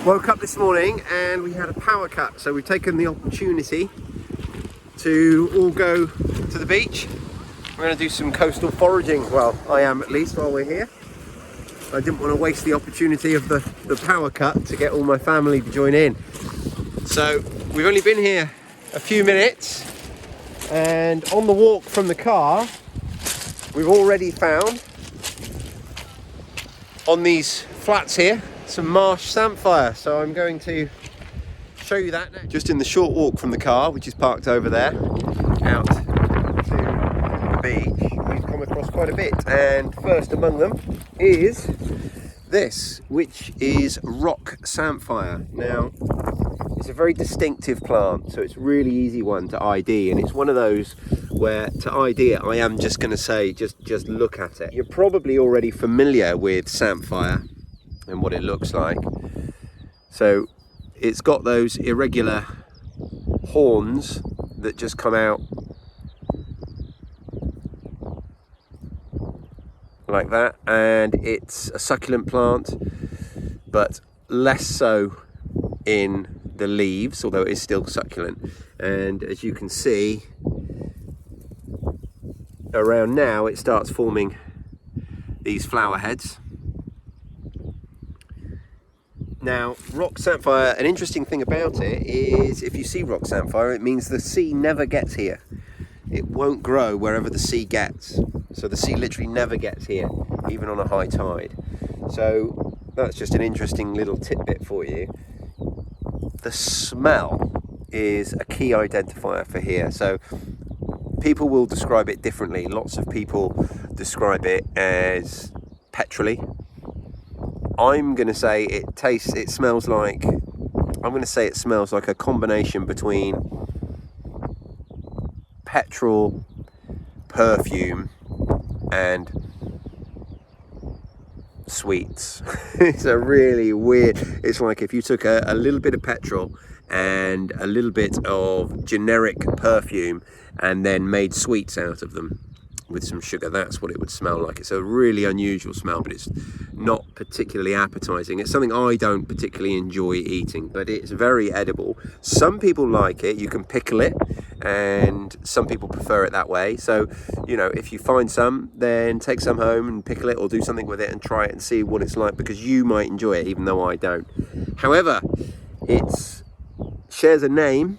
Woke up this morning and we had a power cut, so we've taken the opportunity to all go to the beach. We're going to do some coastal foraging. Well, I am at least while we're here. I didn't want to waste the opportunity of the power cut to get all my family to join in. So we've only been here a few minutes, and on the walk from the car we've already found on these flats here some Marsh Samphire, so I'm going to show you that now. Just in the short walk from the car, which is parked over there, out to the beach, we've come across quite a bit, and first among them is this, which is Rock Samphire. Now, it's a very distinctive plant, so it's a really easy one to ID, and it's one of those where to ID it, I am just going to say, just look at it. You're probably already familiar with Samphire and what it looks like. So it's got those irregular horns that just come out like that, and it's a succulent plant, but less so in the leaves, although it is still succulent. And as you can see, around now it starts forming these flower heads. Now, Rock Samphire, an interesting thing about it is if you see Rock Samphire, it means the sea never gets here. It won't grow wherever the sea gets. So the sea literally never gets here, even on a high tide. So that's just an interesting little tidbit for you. The smell is a key identifier for here. So people will describe it differently. Lots of people describe it as petrol-y. I'm going to say it smells like a combination between petrol, perfume and sweets. It's a really weird, it's like if you took a little bit of petrol and a little bit of generic perfume and then made sweets out of them with some sugar. That's what it would smell like. It's a really unusual smell, but it's not particularly appetizing. It's something I don't particularly enjoy eating, but it's very edible. Some people like it. You can pickle it, and some people prefer it that way. So, you know, if you find some, then take some home and pickle it, or do something with it and try it and see what it's like, because you might enjoy it, even though I don't. However, it shares a name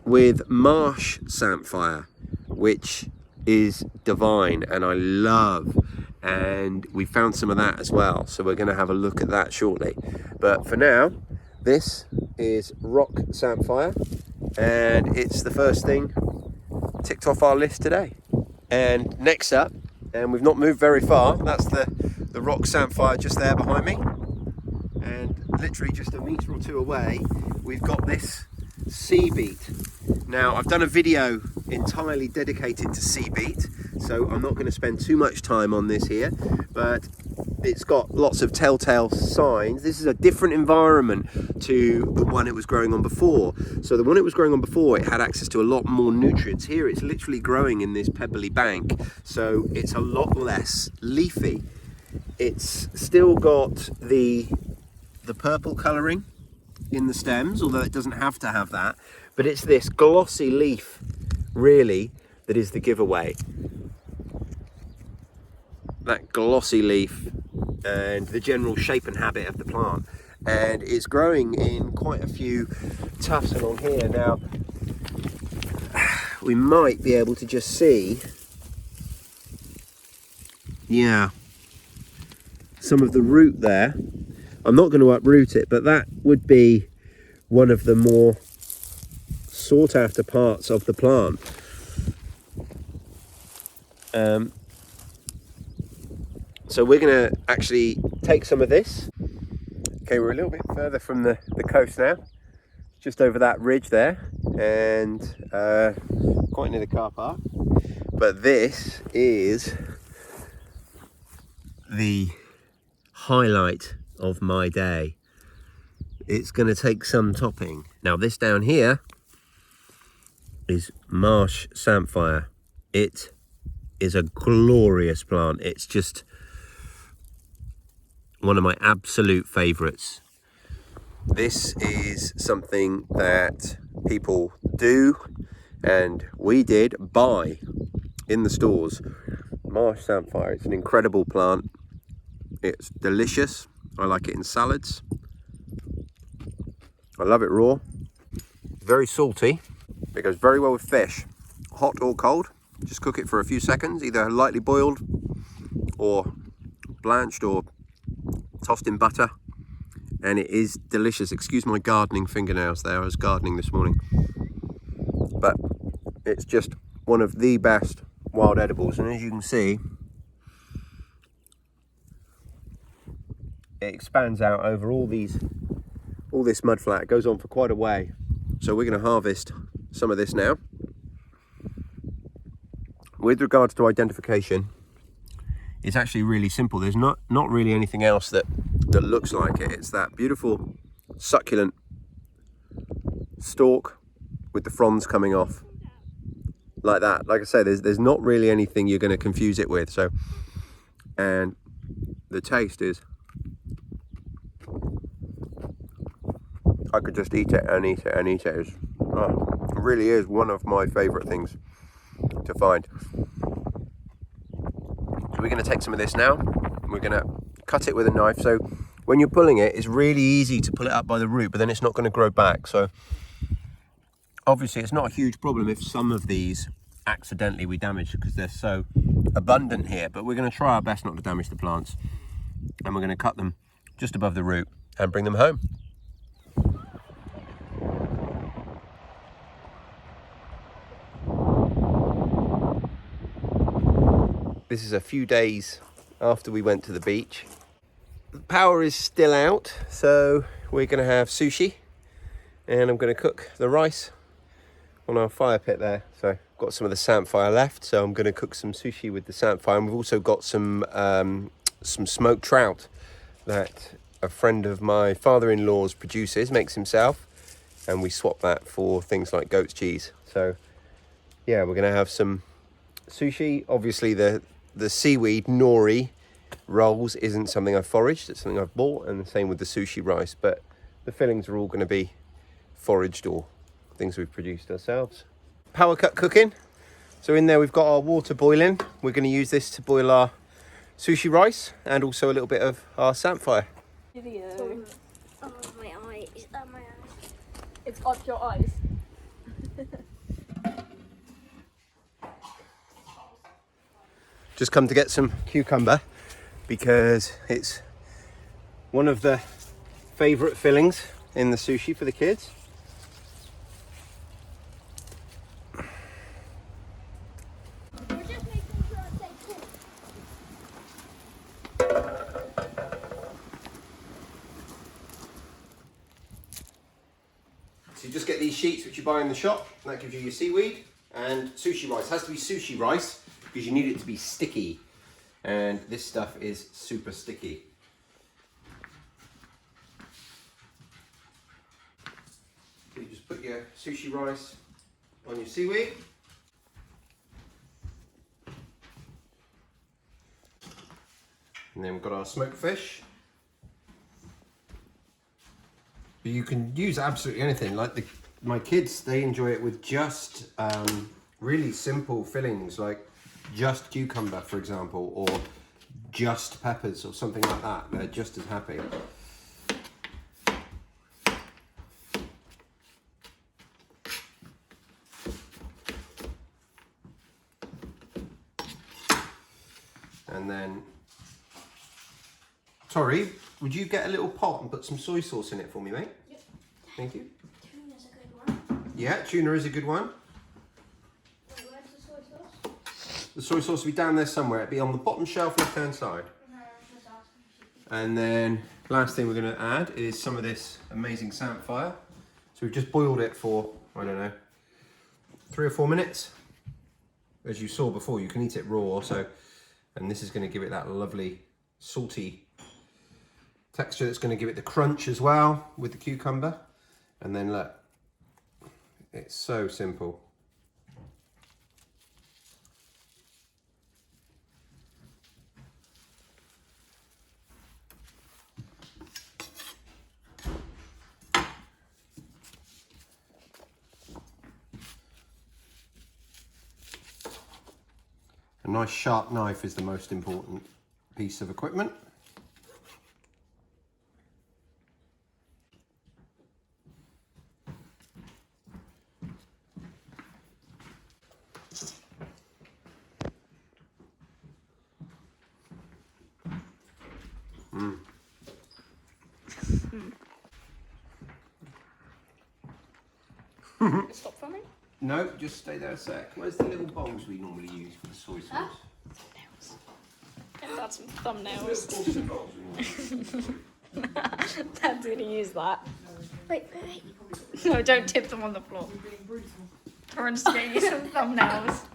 with Marsh Samphire, which is divine and I love, and we found some of that as well, so we're going to have a look at that shortly. But for now, this is Rock Samphire, and it's the first thing ticked off our list today. And next up, and we've not moved very far, that's the Rock Samphire just there behind me, and literally just a metre or two away we've got this sea beet. Now, I've done a video entirely dedicated to sea beet, so I'm not going to spend too much time on this here, but it's got lots of telltale signs. This is a different environment to the one it was growing on before. So the one it was growing on before, it had access to a lot more nutrients. Here it's literally growing in this pebbly bank, so it's a lot less leafy. It's still got the purple colouring in the stems, although it doesn't have to have that, but it's this glossy leaf really that is the giveaway. That glossy leaf and the general shape and habit of the plant, and it's growing in quite a few tufts along here. Now we might be able to just see, yeah, some of the root there. I'm not going to uproot it, but that would be one of the more sought after parts of the plant. So we're going to actually take some of this. Okay, we're a little bit further from the coast now, just over that ridge there, and quite near the car park. But this is the highlight of my day. It's going to take some topping. Now this down here is Marsh Samphire. It is a glorious plant. It's just one of my absolute favourites. This is something that people do, and we did buy in the stores. Marsh Samphire. It's an incredible plant. It's delicious. I like it in salads. I love it raw. Very salty. It goes very well with fish, hot or cold. Just cook it for a few seconds, either lightly boiled or blanched or tossed in butter, and it is delicious. Excuse my gardening fingernails there, I was gardening this morning. But it's just one of the best wild edibles, and as you can see, it expands out over all this mudflat. It goes on for quite a way. So we're going to harvest some of this now. With regards to identification, it's actually really simple. There's not really anything else that looks like it. It's that beautiful succulent stalk with the fronds coming off like that. Like I say, there's not really anything you're going to confuse it with. So, and the taste is, I could just eat it and eat it and eat it. It really is one of my favorite things to find. So we're going to take some of this now. We're going to cut it with a knife. So when you're pulling it, it's really easy to pull it up by the root, but then it's not going to grow back. So obviously it's not a huge problem if some of these accidentally we damage because they're so abundant here, but we're going to try our best not to damage the plants, and we're going to cut them just above the root and bring them home. This is a few days after we went to the beach. The power is still out, so we're going to have sushi, and I'm going to cook the rice on our fire pit there. So I've got some of the samphire left, so I'm going to cook some sushi with the samphire. And we've also got some smoked trout that a friend of my father-in-law's produces, makes himself, and we swap that for things like goat's cheese. So yeah, we're going to have some sushi. Obviously the seaweed nori rolls isn't something I've foraged, it's something I've bought, and the same with the sushi rice, but the fillings are all going to be foraged or things we've produced ourselves. Powercut cooking. So in there we've got our water boiling. We're going to use this to boil our sushi rice and also a little bit of our samphire. Video. Oh, my eye. Is that my eye? It's up your eyes. Just come to get some cucumber because it's one of the favourite fillings in the sushi for the kids. We're just making sure it's like cool. So you just get these sheets which you buy in the shop, and that gives you your seaweed and sushi rice. It has to be sushi rice because you need it to be sticky, and this stuff is super sticky. So you just put your sushi rice on your seaweed. And then we've got our smoked fish. But you can use absolutely anything. Like my kids, they enjoy it with just really simple fillings, like just cucumber, for example, or just peppers or something like that. They're just as happy. And then, Tori, would you get a little pot and put some soy sauce in it for me, mate? Yep. Thank you. Tuna's a good one. Yeah, tuna is a good one. Wait, where's the soy sauce? The soy sauce will be down there somewhere. It'll be on the bottom shelf left-hand side. Just asking. And then last thing we're going to add is some of this amazing samphire. So we've just boiled it for, I don't know, 3 or 4 minutes. As you saw before, you can eat it raw. So, and this is going to give it that lovely salty texture that's going to give it the crunch as well with the cucumber. And then look, it's so simple. A nice sharp knife is the most important piece of equipment. Stop filming. No, just stay there a sec. Where's the little bowls we normally use for the soy sauce? That's some thumbnails. Thumbnails. Dad's gonna use that. Wait. No, don't tip them on the floor. Torrance gonna use some thumbnails.